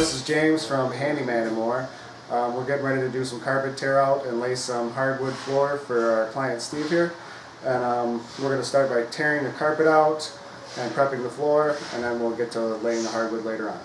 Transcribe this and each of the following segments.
this is James from Handyman Moore. We're getting ready to do some carpet tear out and lay some hardwood floor for our client Steve here. And we're going to start by tearing the carpet out and prepping the floor, and then we'll get to laying the hardwood later on.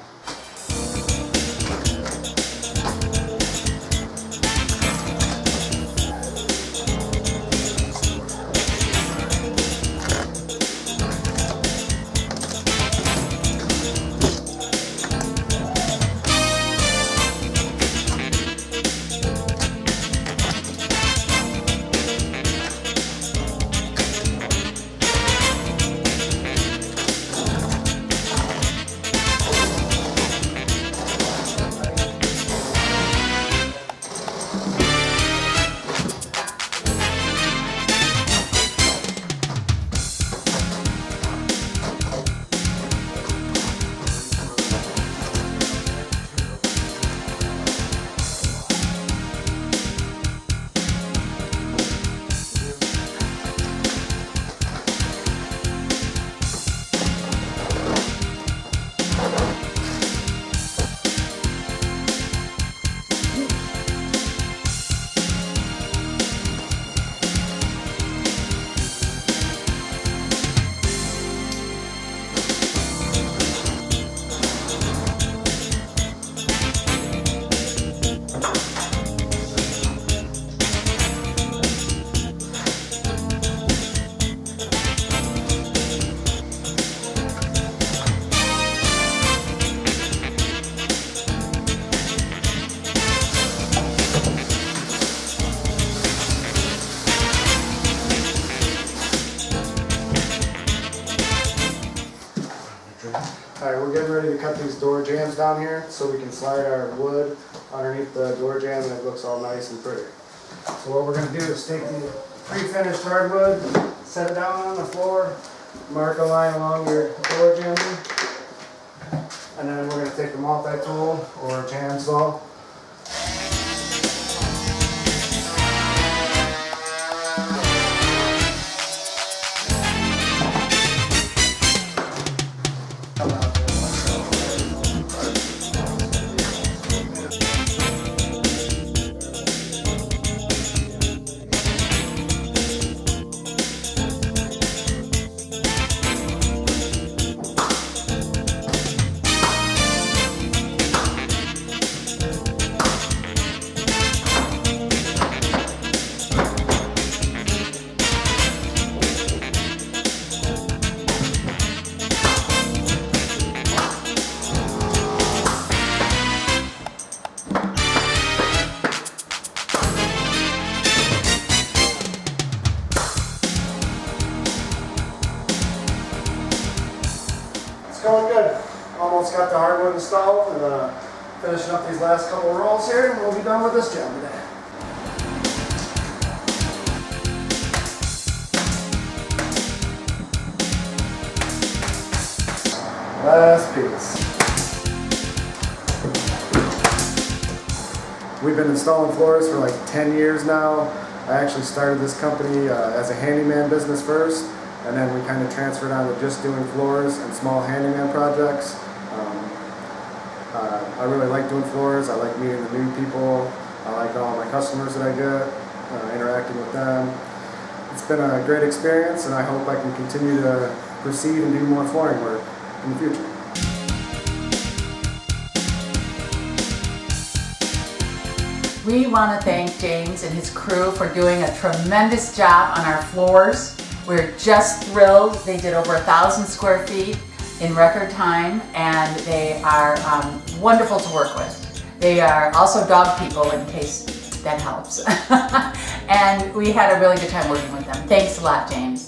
Alright, we're getting ready to cut these door jambs down here so we can slide our wood underneath the door jamb and it looks all nice and pretty. So what we're going to do is take the pre-finished hardwood, set it down on the floor, mark a line along your door jamb, and then we're going to take the multi-tool or jam saw. Going good. Almost got the hardwood installed and finishing up these last couple of rolls here and we'll be done with this job today. Last piece. We've been installing floors for like 10 years now. I actually started this company as a handyman business first. And then we kind of transferred on to just doing floors and small handyman projects. I really like doing floors. I like meeting the new people. I like all my customers that I get, interacting with them. It's been a great experience and I hope I can continue to proceed and do more flooring work in the future. We want to thank James and his crew for doing a tremendous job on our floors. We're just thrilled. They did over 1,000 square feet in record time and they are wonderful to work with. They are also dog people in case that helps. And we had a really good time working with them. Thanks a lot, James.